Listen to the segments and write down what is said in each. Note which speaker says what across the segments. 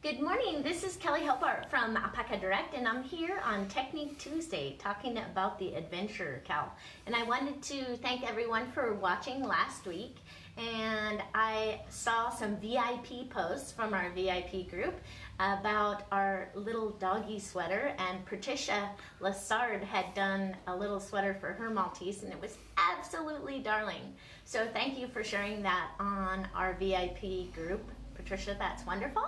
Speaker 1: Good morning, this is Kelley Hobart from Alpaca Direct, and I'm here on Technique Tuesday talking about the Adventurer Cowl. And I wanted to thank everyone for watching last week, and I saw some VIP posts from our VIP group about our little doggy sweater, and Patricia Lassard had done a little sweater for her Maltese, and it was absolutely darling. So thank you for sharing that on our VIP group. Patricia, that's wonderful.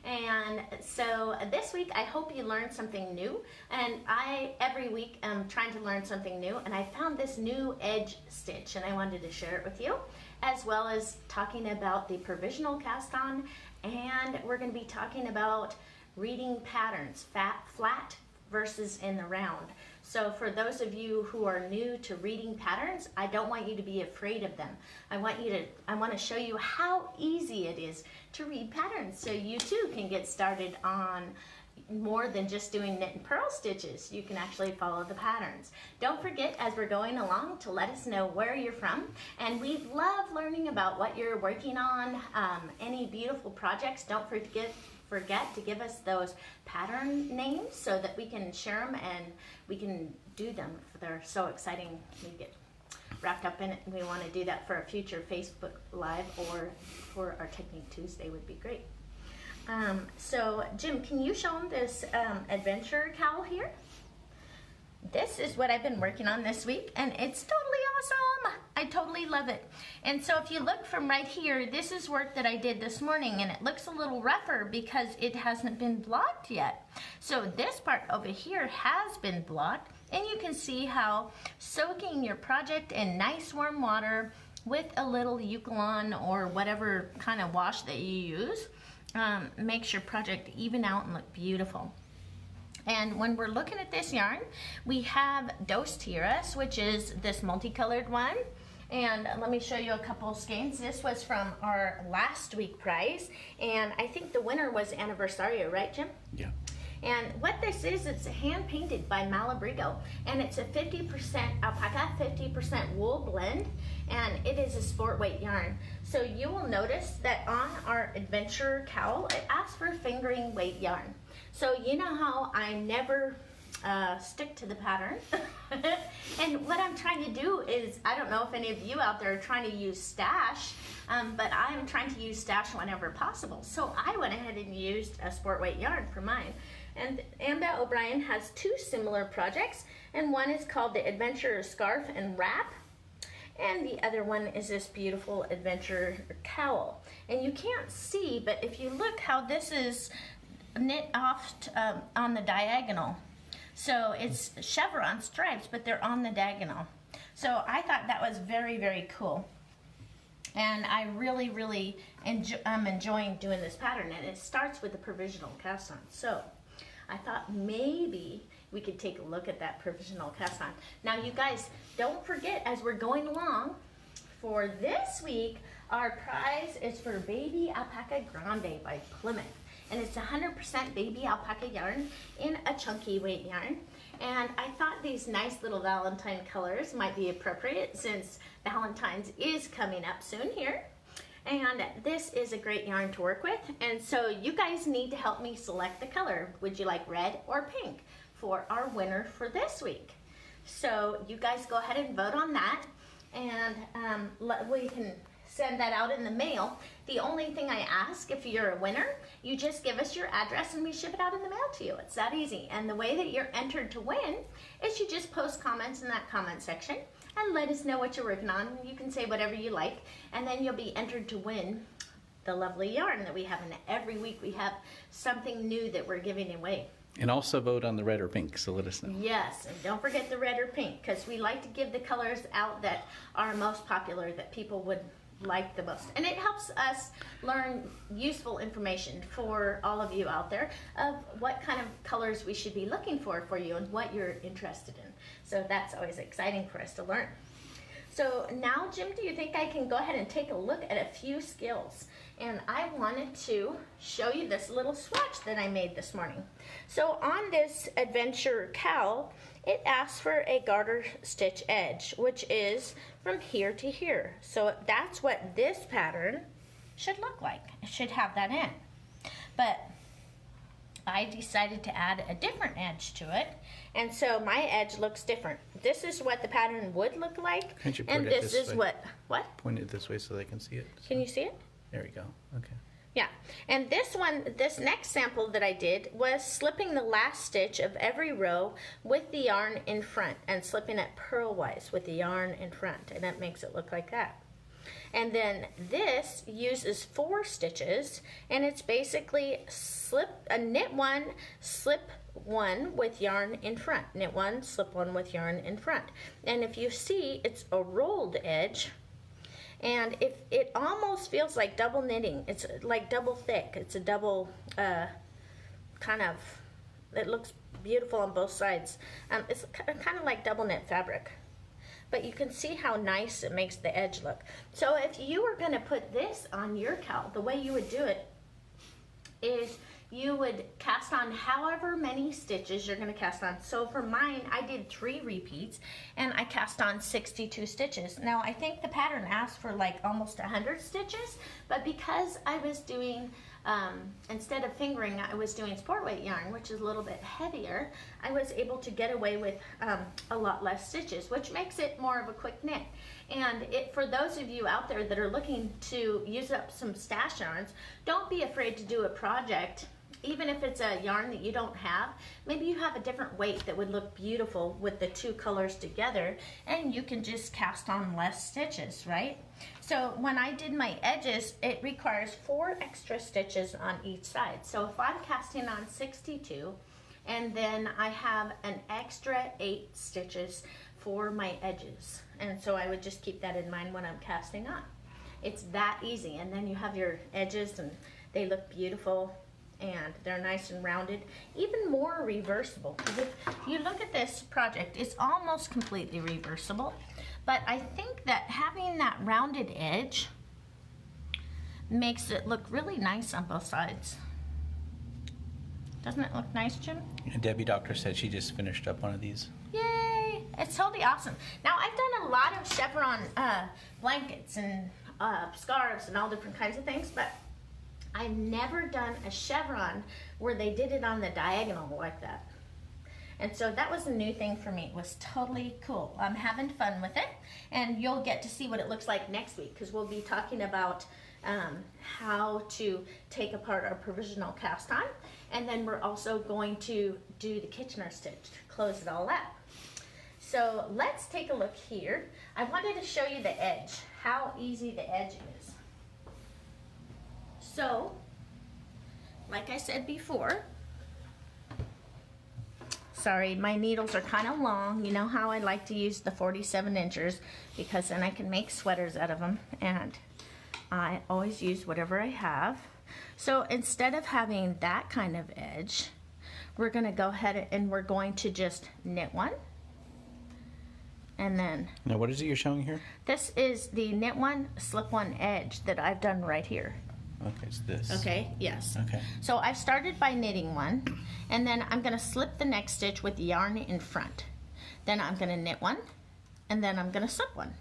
Speaker 1: And so this week I hope you learned something new, and I every week am trying to learn something new, and I found this new edge stitch and I wanted to share it with you, as well as talking about the provisional cast on, and we're going to be talking about reading patterns, flat versus in the round. So for those of you who are new to reading patterns, I don't want you to be afraid of them. I want to show you how easy it is to read patterns, so you too can get started on more than just doing knit and purl stitches. You can actually follow the patterns. Don't forget, as we're going along, to let us know where you're from, and we love learning about what you're working on, any beautiful projects. Don't forget to give us those pattern names so that we can share them and we can do them. They're so exciting. We get wrapped up in it, and we want to do that for a future Facebook Live or for our Technique Tuesday would be great. So Jim, can you show them this Adventurer Cowl here? This is what I've been working on this week, and it's totally awesome. I totally love it. And so if you look from right here, this is work that I did this morning, and it looks a little rougher because it hasn't been blocked yet. So this part over here has been blocked, and you can see how soaking your project in nice warm water with a little Eucalyptus or whatever kind of wash that you use makes your project even out and look beautiful. And when we're looking at this yarn, we have Dos Tiras, which is this multicolored one. And let me show you a couple of skeins. This was from our last week prize, and I think the winner was Anniversario, right, Jim?
Speaker 2: Yeah.
Speaker 1: And what this is, it's hand painted by Malabrigo, and it's a 50% alpaca, 50% wool blend, and it is a sport weight yarn. So you will notice that on our Adventurer Cowl, it asks for fingering weight yarn. So you know how I never stick to the pattern. And what I'm trying to do is, I don't know if any of you out there are trying to use stash, but I'm trying to use stash whenever possible. So I went ahead and used a sport weight yarn for mine. And Ambah O'Brien has two similar projects, and one is called the Adventurer Scarf and Wrap, and the other one is this beautiful Adventurer Cowl. And you can't see, but if you look how this is knit off on the diagonal. So it's chevron stripes, but they're on the diagonal. So I thought that was very, very cool. And I really I'm enjoying doing this pattern, and it starts with the provisional cast on. So I thought maybe we could take a look at that provisional cast on. Now you guys, don't forget, as we're going along, for this week, our prize is for Baby Alpaca Grande by Plymouth. And it's 100% baby alpaca yarn in a chunky weight yarn. And I thought these nice little Valentine colors might be appropriate since Valentine's is coming up soon here. And this is a great yarn to work with. And so you guys need to help me select the color. Would you like red or pink for our winner for this week? So you guys go ahead and vote on that. And we can send that out in the mail. The only thing I ask, if you're a winner, you just give us your address and we ship it out in the mail to you. It's that easy. And the way that you're entered to win is you just post comments in that comment section and let us know what you're working on. You can say whatever you like, and then you'll be entered to win the lovely yarn that we have. And every week we have something new that we're giving away.
Speaker 2: And also vote on the red or pink, so let us know.
Speaker 1: Yes, and don't forget the red or pink, because we like to give the colors out that are most popular, that people would like the most. And it helps us learn useful information for all of you out there of what kind of colors we should be looking for you and what you're interested in. So that's always exciting for us to learn. So now, Jim, do you think I can go ahead and take a look at a few skills? And I wanted to show you this little swatch that I made this morning. So on this Adventurer Cowl, it asks for a garter stitch edge, which is from here to here. So that's what this pattern should look like. It should have that in. But I decided to add a different edge to it. And so my edge looks different. This is what the pattern would look like.
Speaker 2: Can't you point
Speaker 1: And
Speaker 2: it
Speaker 1: this
Speaker 2: this
Speaker 1: is
Speaker 2: way?
Speaker 1: what?
Speaker 2: Point it this way so they can see it.
Speaker 1: Can you see it?
Speaker 2: There we go. Okay.
Speaker 1: Yeah, and this next sample that I did was slipping the last stitch of every row with the yarn in front and slipping it purlwise with the yarn in front, and that makes it look like that. And then this uses 4 stitches, and it's basically knit 1, slip 1 with yarn in front, knit 1, slip 1 with yarn in front. And if you see, it's a rolled edge. And if it almost feels like double knitting, it's like double thick. It's a double kind of, it looks beautiful on both sides. It's kind of like double knit fabric. But you can see how nice it makes the edge look. So if you were gonna put this on your cowl, the way you would do it is you would cast on however many stitches you're gonna cast on. So for mine, I did 3 repeats and I cast on 62 stitches. Now I think the pattern asked for like almost 100 stitches, but because I was doing, instead of fingering, I was doing sport weight yarn, which is a little bit heavier, I was able to get away with a lot less stitches, which makes it more of a quick knit. And for those of you out there that are looking to use up some stash yarns, don't be afraid to do a project. Even if it's a yarn that you don't have, maybe you have a different weight that would look beautiful with the 2 colors together, and you can just cast on less stitches, right? So when I did my edges, it requires 4 extra stitches on each side. So if I'm casting on 62, and then I have an extra 8 stitches for my edges. And so I would just keep that in mind when I'm casting on. It's that easy, and then you have your edges and they look beautiful. And they're nice and rounded, even more reversible. If you look at this project, it's almost completely reversible, but I think that having that rounded edge makes it look really nice on both sides. Doesn't it look nice, Jim?
Speaker 2: And Debbie Doctor said she just finished up one of these.
Speaker 1: Yay! It's totally awesome. Now I've done a lot of chevron blankets and scarves and all different kinds of things, but I've never done a chevron where they did it on the diagonal like that. And so that was a new thing for me. It was totally cool. I'm having fun with it, and you'll get to see what it looks like next week, because we'll be talking about how to take apart our provisional cast on, and then we're also going to do the Kitchener stitch to close it all up. So let's take a look here. I wanted to show you the edge, how easy the edge is. So, like I said before, sorry, my needles are kind of long. You know how I like to use the 47 inchers because then I can make sweaters out of them, and I always use whatever I have. So instead of having that kind of edge, we're going to go ahead and we're going to just knit 1. And then...
Speaker 2: Now what is it you're showing here?
Speaker 1: This is the knit 1, slip 1 edge that I've done right here.
Speaker 2: Okay, it's this.
Speaker 1: Okay, yes.
Speaker 2: Okay.
Speaker 1: So I've started by knitting 1, and then I'm going to slip the next stitch with the yarn in front. Then I'm going to knit 1, and then I'm going to slip 1.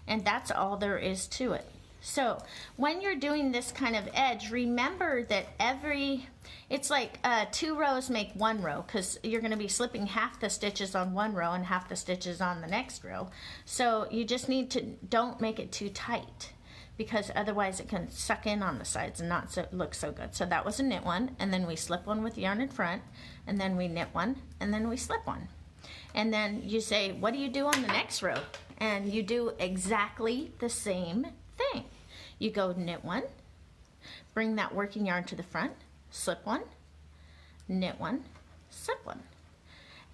Speaker 1: And that's all there is to it. So when you're doing this kind of edge, remember that it's like 2 rows make 1 row, because you're going to be slipping half the stitches on 1 row and half the stitches on the next row. So you just need to, don't make it too tight, because otherwise it can suck in on the sides and not look so good. So that was a knit 1, and then we slip 1 with the yarn in front, and then we knit 1, and then we slip 1. And then you say, what do you do on the next row? And you do exactly the same thing. You go knit 1, bring that working yarn to the front, slip 1, knit 1, slip 1.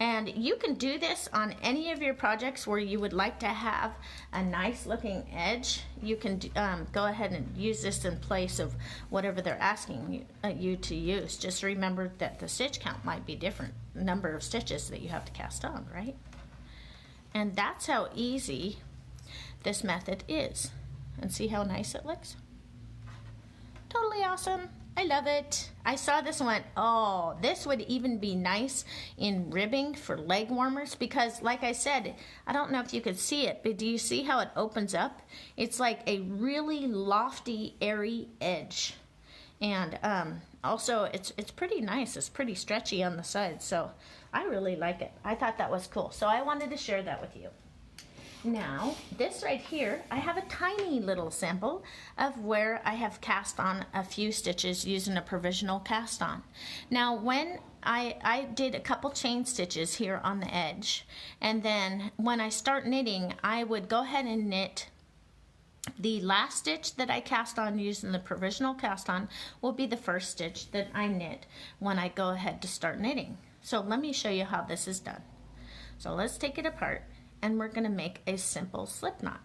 Speaker 1: And you can do this on any of your projects where you would like to have a nice looking edge. You can go ahead and use this in place of whatever they're asking you to use. Just remember that the stitch count might be different, number of stitches that you have to cast on, right? And that's how easy this method is. And see how nice it looks? Totally awesome. I love it. I saw this and went, oh, this would even be nice in ribbing for leg warmers, because like I said, I don't know if you could see it, but do you see how it opens up? It's like a really lofty, airy edge. And also it's pretty nice. It's pretty stretchy on the sides, so I really like it. I thought that was cool, so I wanted to share that with you. Now, this right here, I have a tiny little sample of where I have cast on a few stitches using a provisional cast on. Now, when I did a couple chain stitches here on the edge, and then when I start knitting, I would go ahead and knit the last stitch that I cast on using the provisional cast on will be the first stitch that I knit when I go ahead to start knitting. So let me show you how this is done. So let's take it apart, and we're going to make a simple slip knot.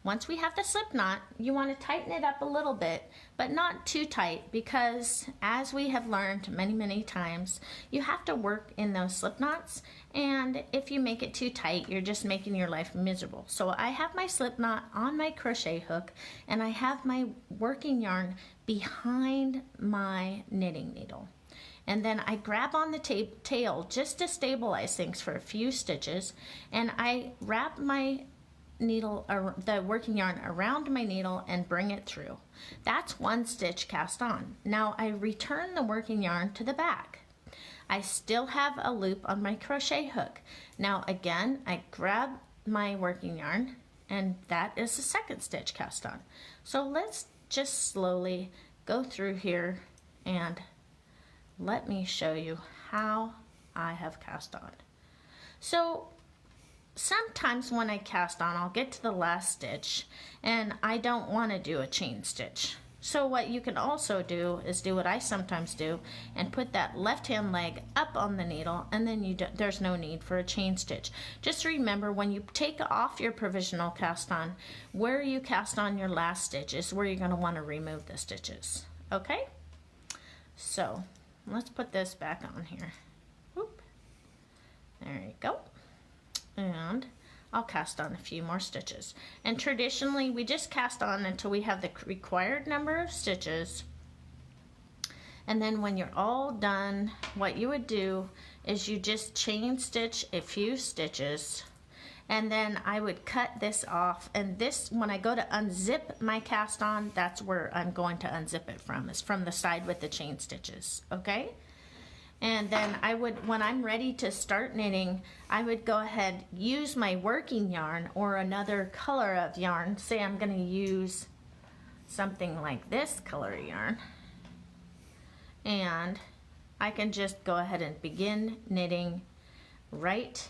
Speaker 1: Once we have the slip knot, you want to tighten it up a little bit, but not too tight, because as we have learned many times, you have to work in those slip knots, and if you make it too tight, you're just making your life miserable. So I have my slip knot on my crochet hook, and I have my working yarn behind my knitting needle. And then I grab on the tail just to stabilize things for a few stitches, and I wrap my needle, the working yarn around my needle and bring it through. That's one stitch cast on. Now I return the working yarn to the back. I still have a loop on my crochet hook. Now again, I grab my working yarn, and that is the second stitch cast on. So let's just slowly go through here, and let me show you how I have cast on. So sometimes when I cast on, I'll get to the last stitch and I don't want to do a chain stitch. So what you can also do is do what I sometimes do and put that left hand leg up on the needle, and then there's no need for a chain stitch. Just remember, when you take off your provisional cast on, where you cast on your last stitch is where you're going to want to remove the stitches. Okay? So let's put this back on here. Whoop. There you go. And I'll cast on a few more stitches. And traditionally, we just cast on until we have the required number of stitches. And then when you're all done, what you would do is you just chain stitch a few stitches, and then I would cut this off. And this, when I go to unzip my cast on, that's where I'm going to unzip it from, is from the side with the chain stitches, okay? And then I would, when I'm ready to start knitting, I would go ahead, use my working yarn or another color of yarn. Say I'm going to use something like this color yarn. And I can just go ahead and begin knitting right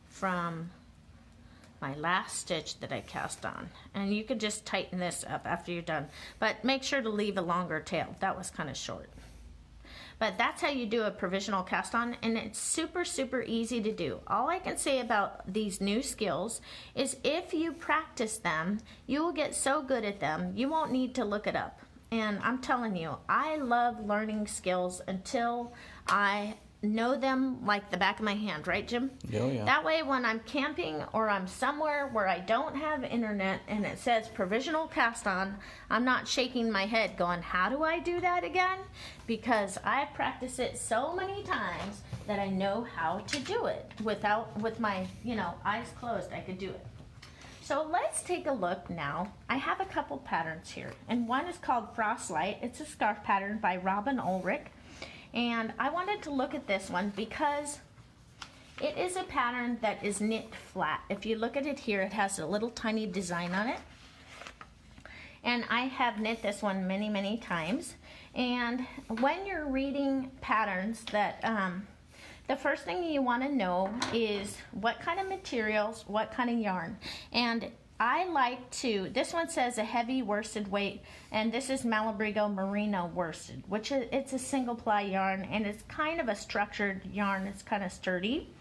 Speaker 1: from my last stitch that I cast on. And you could just tighten this up after you're done. But make sure to leave a longer tail. That was kind of short. But that's how you do a provisional cast on, and it's super easy to do. All I can say about these new skills is if you practice them, you will get so good at them, you won't need to look it up. And I'm telling you, I love learning skills until I know them like the back of my hand, right, Jim?
Speaker 2: Oh, yeah.
Speaker 1: That way, when I'm camping or I'm somewhere where I don't have internet and it says provisional cast on, I'm not shaking my head going, how do I do that again? Because I practice it so many times that I know how to do it with my, eyes closed. I could do it. So let's take a look now. I have a couple patterns here, and one is called Frostlight. It's a scarf pattern by Robin Ulrich. And I wanted to look at this one because it is a pattern that is knit flat. If you look at it here, it has a little tiny design on it. And I have knit this one many times. And when you're reading patterns, that the first thing you want to know is what kind of materials, what kind of yarn. And I like to, this one says a heavy worsted weight, and this is Malabrigo Merino worsted, which is, it's a single ply yarn, and it's kind of a structured yarn. It's kind of sturdy.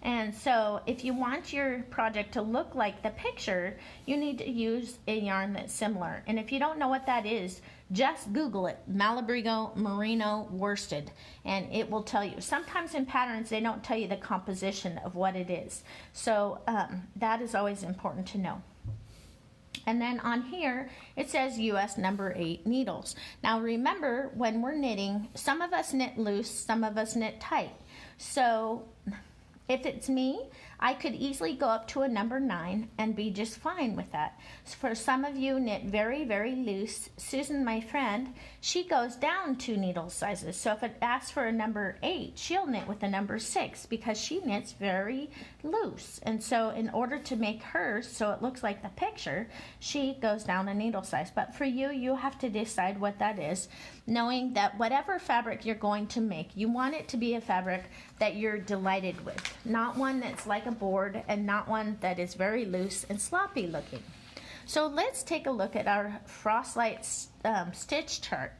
Speaker 1: And so if you want your project to look like the picture, you need to use a yarn that's similar. And if you don't know what that is, just Google it, Malabrigo Merino worsted, and it will tell you. Sometimes in patterns, they don't tell you the composition of what it is. So that is always important to know. And then on here, it says US number 8 needles. Now remember, when we're knitting, some of us knit loose, some of us knit tight. So if it's me, I could easily go up to a number 9 and be just fine with that. So for some of you knit very, very loose, Susan, my friend, she goes down 2 needle sizes. So if it asks for a number 8, she'll knit with a number 6 because she knits very loose. And so in order to make hers so it looks like the picture, she goes down a needle size. But for you, you have to decide what that is, knowing that whatever fabric you're going to make, you want it to be a fabric that you're delighted with, not one that's like a board and not one that is very loose and sloppy looking. So let's take a look at our Frostlight stitch chart.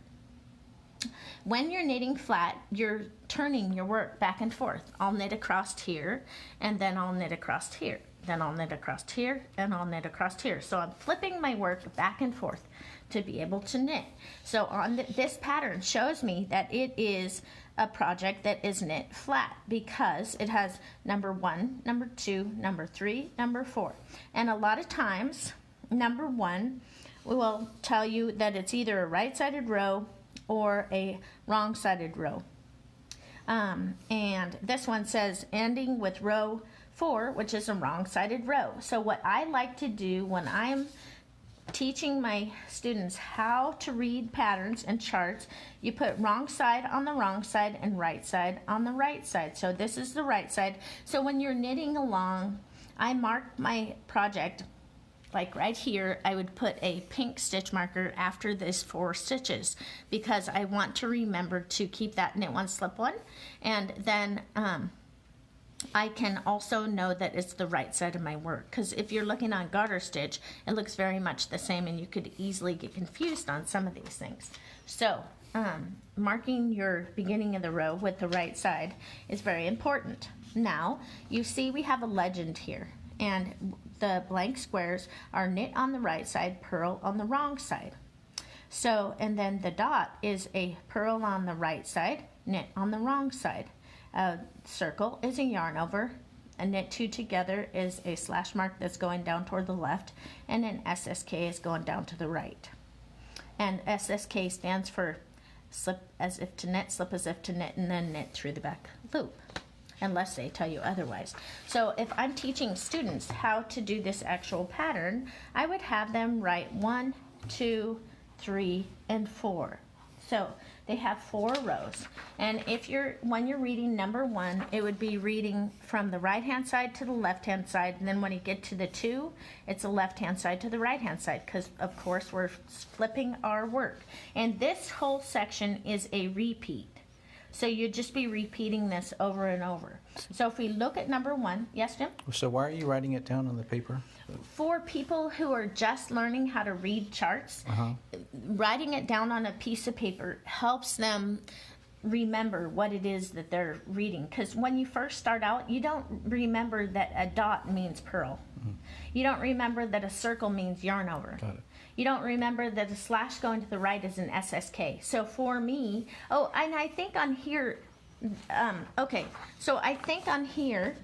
Speaker 1: When you're knitting flat, you're turning your work back and forth. I'll knit across here, and then I'll knit across here. Then I'll knit across here, and I'll knit across here. So I'm flipping my work back and forth to be able to knit. So on this pattern shows me that it is a project that is knit flat because it has number 1, number 2, number 3, number 4. And a lot of times, number 1 will tell you that it's either a right-sided row or a wrong-sided row. And this one says ending with row 4, which is a wrong-sided row. So what I like to do when I'm teaching my students how to read patterns and charts, you put wrong side on the wrong side and right side on the right side. So this is the right side. So when you're knitting along, I mark my project like right here. I would put a pink stitch marker after this 4 stitches because I want to remember to keep that knit 1, slip 1, and then I can also know that it's the right side of my work, because if you're looking on garter stitch, it looks very much the same and you could easily get confused on some of these things. So marking your beginning of the row with the right side is very important. Now you see we have a legend here, and the blank squares are knit on the right side, purl on the wrong side. So, and then the dot is a purl on the right side, knit on the wrong side. A circle is a yarn over, a knit 2 together is a slash mark that's going down toward the left, and an SSK is going down to the right. And SSK stands for slip as if to knit, slip as if to knit, and then knit through the back loop, unless they tell you otherwise. So if I'm teaching students how to do this actual pattern, I would have them write 1, 2, 3, and 4. So they have 4 rows, and when you're reading number 1, it would be reading from the right hand side to the left hand side, and then when you get to the 2, it's the left hand side to the right hand side, because of course we're flipping our work. And this whole section is a repeat, so you'd just be repeating this over and over. So if we look at number 1, yes, Jim?
Speaker 2: So why are you writing it down on the paper?
Speaker 1: For people who are just learning how to read charts, writing it down on a piece of paper helps them remember what it is that they're reading. Because when you first start out, you don't remember that a dot means purl. You don't remember that a circle means yarn over.
Speaker 2: Got it.
Speaker 1: You don't remember that a slash going to the right is an SSK. So for me, oh, and I think on here, okay, so I think on here,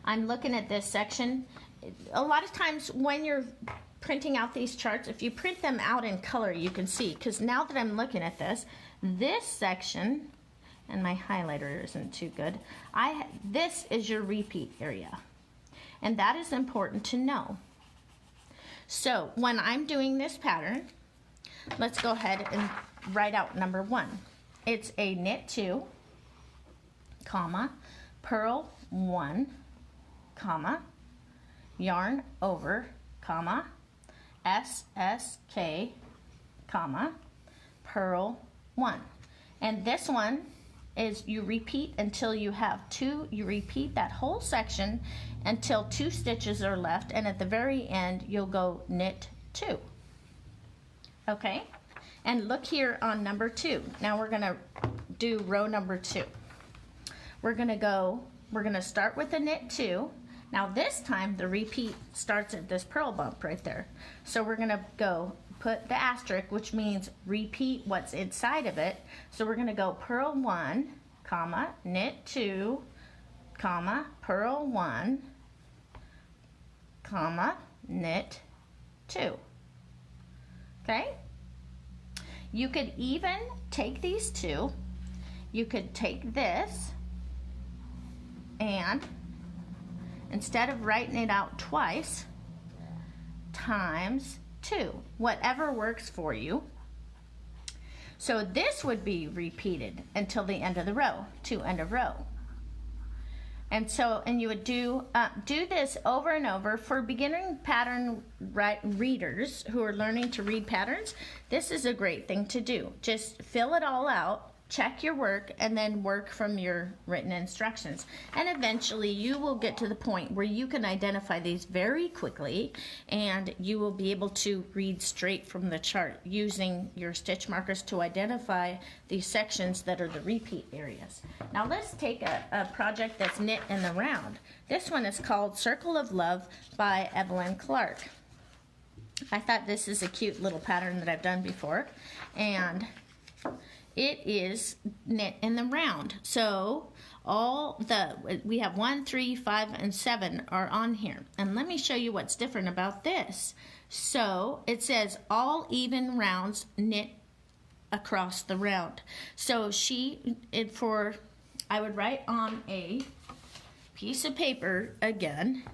Speaker 1: I'm looking at this section. A lot of times when you're printing out these charts, if you print them out in color, you can see, because now that I'm looking at this section, and my highlighter isn't too good, this is your repeat area, and that is important to know. So when I'm doing this pattern, let's go ahead and write out number 1. It's a knit 2, comma, purl 1, comma, yarn over, comma, SSK, comma, purl 1. And this one is you repeat until you have 2. You repeat that whole section until 2 stitches are left, and at the very end you'll go knit 2. Okay? And look here on number 2. Now we're going to do row number 2. We're going to start with a knit 2. Now this time the repeat starts at this purl bump right there. So we're going to go put the asterisk, which means repeat what's inside of it. So we're going to go purl 1, comma, knit 2, comma, purl 1, comma, knit 2. Okay? You could even take these 2, you could take this and instead of writing it out twice, times 2, whatever works for you. So this would be repeated until the end of the row, to end of row. And you would do this over and over. For beginning pattern readers who are learning to read patterns, this is a great thing to do. Just fill it all out, check your work, and then work from your written instructions. And eventually you will get to the point where you can identify these very quickly, and you will be able to read straight from the chart using your stitch markers to identify these sections that are the repeat areas. Now let's take a project that's knit in the round. This one is called Circle of Love by Evelyn Clark. I thought this is a cute little pattern that I've done before, and it is knit in the round. So we have 1, 3, 5, and 7 are on here. And let me show you what's different about this. So it says all even rounds knit across the round. So I would write on a piece of paper again,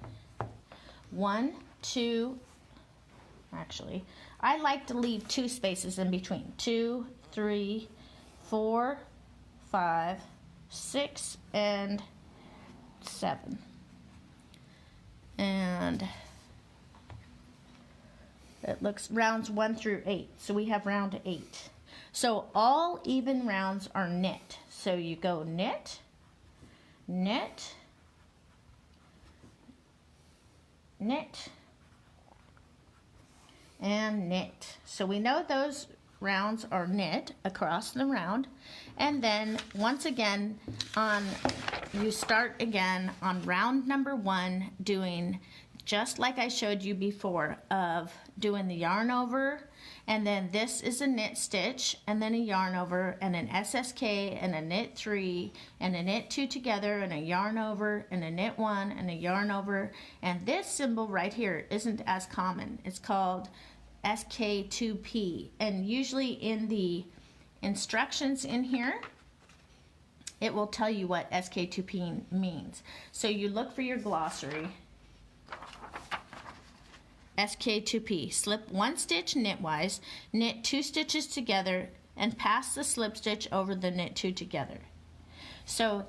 Speaker 1: 1, 2, actually, I like to leave 2 spaces in between, 2, 3, 4, 5, 6, and 7. And it looks rounds 1 through 8. So we have round 8. So all even rounds are knit. So you go knit, knit, knit, and knit. So we know those rounds are knit across the round. And then once again you start again on round number 1, doing just like I showed you before, of doing the yarn over, and then this is a knit stitch, and then a yarn over, and an SSK, and a knit 3, and a knit 2 together, and a yarn over, and a knit 1, and a yarn over. And this symbol right here isn't as common. It's called SK2P, and usually in the instructions in here it will tell you what SK2P means. So you look for your glossary. SK2P, slip 1 stitch knitwise, knit 2 stitches together, and pass the slip stitch over the knit 2 together. So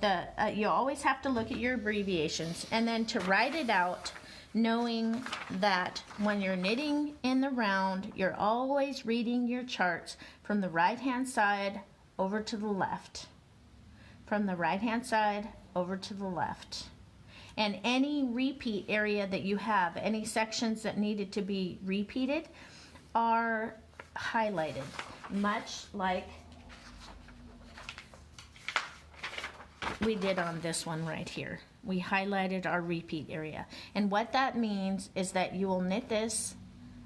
Speaker 1: you always have to look at your abbreviations, and then to write it out, knowing that when you're knitting in the round, you're always reading your charts from the right hand side over to the left. From the right hand side over to the left. And any repeat area that you have, any sections that needed to be repeated, are highlighted, much like we did on this one right here. We highlighted our repeat area. And what that means is that you will knit this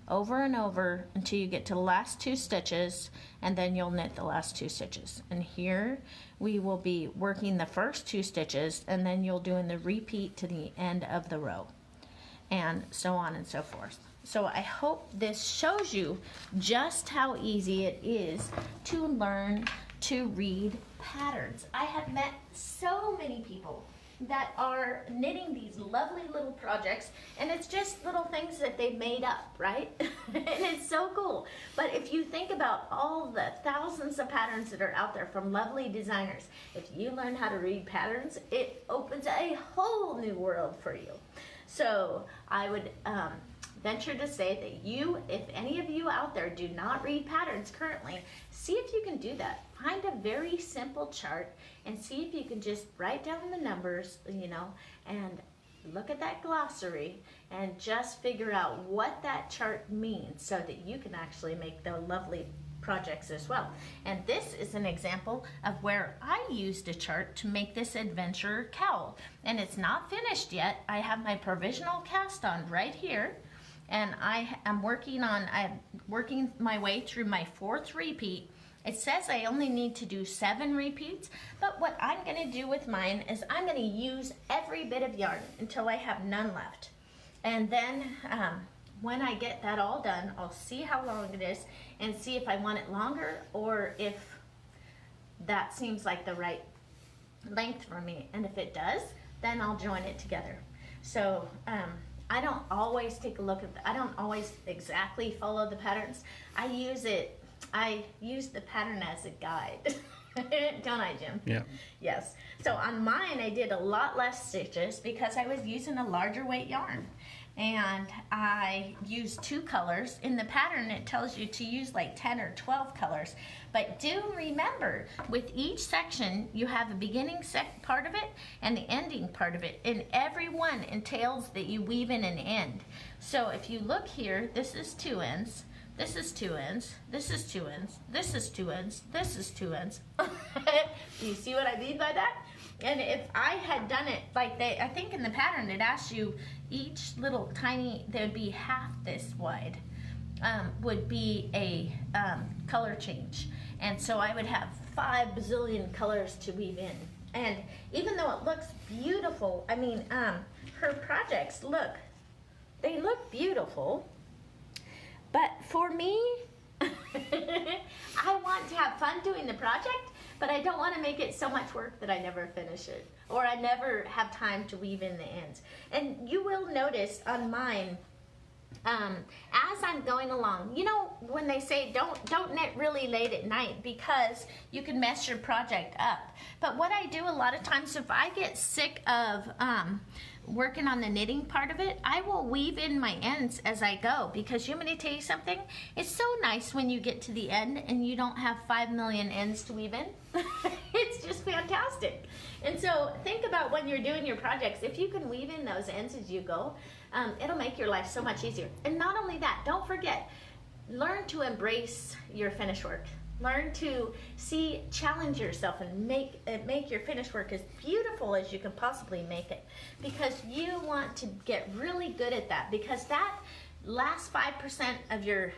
Speaker 1: over and over until you get to the last 2 stitches, and then you'll knit the last 2 stitches. And here we will be working the first 2 stitches, and then you'll doing the repeat to the end of the row, and so on and so forth. So I hope this shows you just how easy it is to learn to read patterns. I have met so many people that are knitting these lovely little projects, and it's just little things that they've made up, right? And it's so cool. But if you think about all the thousands of patterns that are out there from lovely designers, if you learn how to read patterns, it opens a whole new world for you. So I would venture to say that if any of you out there do not read patterns currently, see if you can do that. Find a very simple chart and see if you can just write down the numbers, and look at that glossary and just figure out what that chart means so that you can actually make the lovely projects as well. And this is an example of where I used a chart to make this Adventurer Cowl. And it's not finished yet. I have my provisional cast on right here. And I'm working my way through my 4th repeat. It says I only need to do 7 repeats, but what I'm going to do with mine is I'm going to use every bit of yarn until I have none left. And then when I get that all done, I'll see how long it is and see if I want it longer or if that seems like the right length for me. And if it does, then I'll join it together. So I don't always take a look at I don't always exactly follow the patterns. I use the pattern as a guide. Don't I, Jim?
Speaker 2: Yeah.
Speaker 1: Yes. So on mine, I did a lot less stitches because I was using a larger weight yarn. And I used 2 colors. In the pattern, it tells you to use like 10 or 12 colors. But do remember, with each section, you have a beginning part of it and the ending part of it. And every one entails that you weave in an end. So if you look here, this is 2 ends. This is 2 ends, this is 2 ends, this is 2 ends, this is 2 ends. Do you see what I mean by that? And if I had done it like I think in the pattern it asks you each little tiny, there'd be half this wide, would be a color change. And so I would have 5 bazillion colors to weave in. And even though it looks beautiful, I mean, her projects they look beautiful. But for me, I want to have fun doing the project, but I don't want to make it so much work that I never finish it, or I never have time to weave in the ends. And you will notice on mine, as I'm going along, you know, when they say don't knit really late at night because you can mess your project up. But what I do a lot of times, if I get sick of working on the knitting part of it, I will weave in my ends as I go, because you want me to tell you something? It's so nice when you get to the end and you don't have 5 million ends to weave in. It's just fantastic. And so think about when you're doing your projects, if you can weave in those ends as you go, it'll make your life so much easier. And not only that, don't forget, learn to embrace your finished work. Learn to challenge yourself and make your finished work as beautiful as you can possibly make it, because you want to get really good at that, because that last 5% of your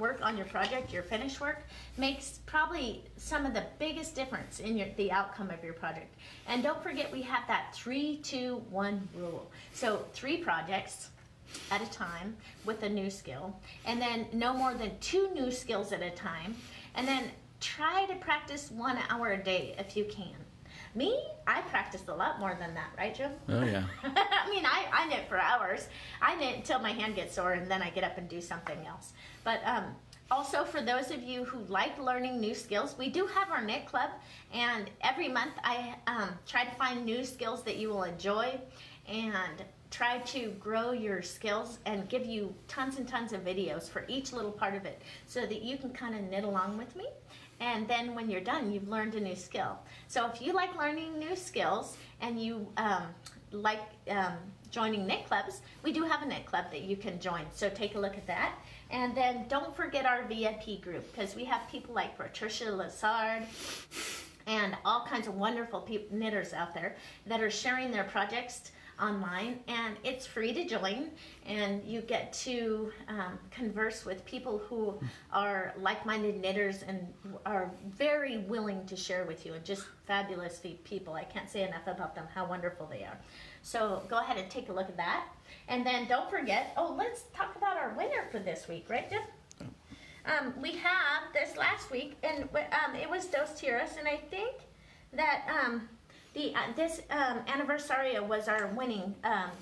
Speaker 1: work on your project, your finished work, makes probably some of the biggest difference in the outcome of your project. And don't forget, we have that 3-2-1 rule. So 3 projects at a time with a new skill, and then no more than 2 new skills at a time. And then try to practice 1 hour a day if you can. Me, I practice a lot more than that, right, Jim?
Speaker 2: Oh, yeah.
Speaker 1: I mean, I knit for hours. I knit until my hand gets sore, and then I get up and do something else. But also, for those of you who like learning new skills, we do have our knit club, and every month I try to find new skills that you will enjoy and try to grow your skills and give you tons and tons of videos for each little part of it, so that you can kind of knit along with me. And then when you're done, you've learned a new skill. So if you like learning new skills and you like joining knit clubs, we do have a knit club that you can join. So take a look at that. And then don't forget our VIP group, because we have people like Patricia Lassard and all kinds of wonderful knitters out there that are sharing their projects online, and it's free to join, and you get to converse with people who are like-minded knitters and are very willing to share with you, and just fabulous people. I can't say enough about them, how wonderful they are. So go ahead and take a look at that. And then don't forget, let's talk about our winner for this week, right, Jim? We have this last week, and it was Dos Tiras, and I think that this Anniversario was our winning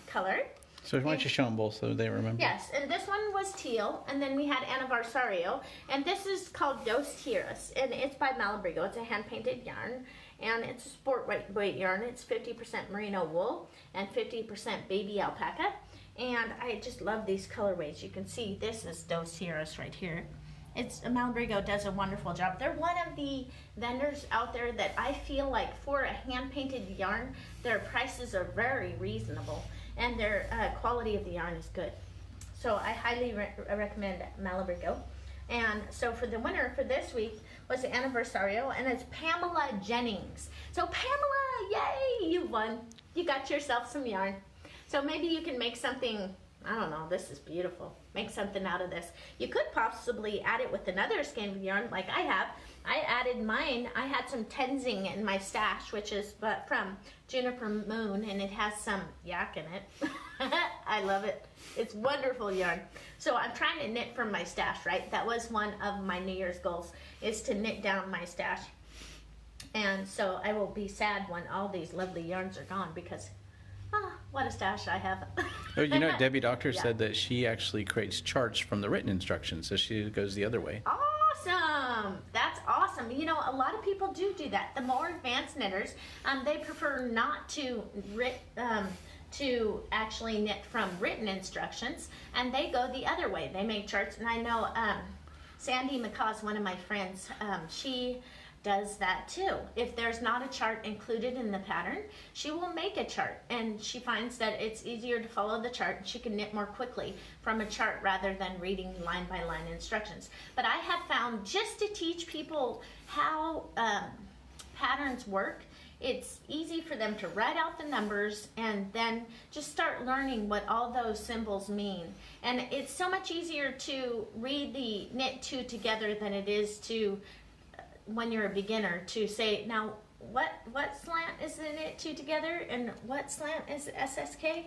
Speaker 1: color.
Speaker 2: So why don't you show them both so they remember?
Speaker 1: Yes, and this one was teal, and then we had Anniversario, and this is called Dos Tiras, and it's by Malabrigo. It's a hand-painted yarn, and it's a sport weight yarn. It's 50% merino wool and 50% baby alpaca, and I just love these colorways. You can see this is Dos Tiras right here. Malabrigo does a wonderful job. They're one of the vendors out there that I feel like for a hand-painted yarn, their prices are very reasonable, and their quality of the yarn is good. So I highly recommend Malabrigo. And so for the winner for this week was the Anniversario, and it's Pamela Jennings. So Pamela, yay, you won. You got yourself some yarn. So maybe you can make something, I don't know, this is beautiful. Make something out of this. You could possibly add it with another skein of yarn like I have. I added mine. I had some Tenzing in my stash, which is from Juniper Moon, and it has some yak in it. I love it. It's wonderful yarn. So I'm trying to knit from my stash, right? That was one of my New Year's goals, is to knit down my stash. And so I will be sad when all these lovely yarns are gone, because What a stash I have.
Speaker 2: Oh, you know, Debbie Doctor
Speaker 1: Yeah.
Speaker 2: said that she actually creates charts from the written instructions, so she goes the other way.
Speaker 1: Awesome! That's awesome. You know, a lot of people do that. The more advanced knitters, they prefer not to actually knit from written instructions, and they go the other way. They make charts, and I know Sandy McCaw's one of my friends. She does that too. If there's not a chart included in the pattern, she will make a chart, and she finds that it's easier to follow the chart, and she can knit more quickly from a chart rather than reading line by line instructions. But I have found, just to teach people how patterns work, it's easy for them to write out the numbers and then just start learning what all those symbols mean. And it's so much easier to read the knit two together than it is to, when you're a beginner, to say, now what slant is the knit two together and what slant is SSK?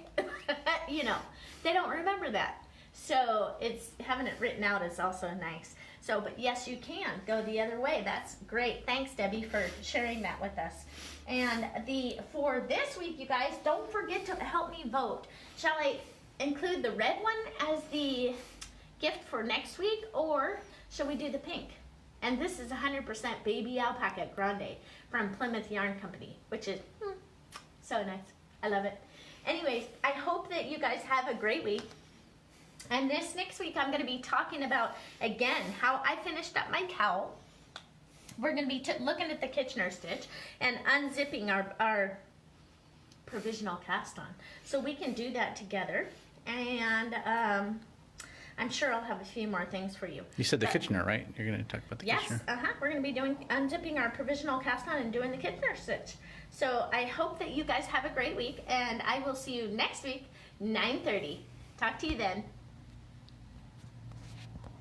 Speaker 1: You know, they don't remember that. So it's, having it written out is also nice. So, but yes, you can go the other way. That's great. Thanks, Debbie, for sharing that with us. And for this week, you guys, don't forget to help me vote. Shall I include the red one as the gift for next week, or shall we do the pink? And this is 100% baby alpaca grande from Plymouth Yarn Company, which is so nice. I love it. Anyways, I hope that you guys have a great week. And this next week, I'm going to be talking about, again, how I finished up my cowl. We're going to be looking at the Kitchener stitch and unzipping our provisional cast on. So we can do that together. And I'm sure I'll have a few more things for you.
Speaker 2: You said the Kitchener, right? You're going to talk about the Kitchener?
Speaker 1: Yes, we're going to be unzipping our provisional cast on and doing the Kitchener stitch. So I hope that you guys have a great week, and I will see you next week, 9:30. Talk to you then.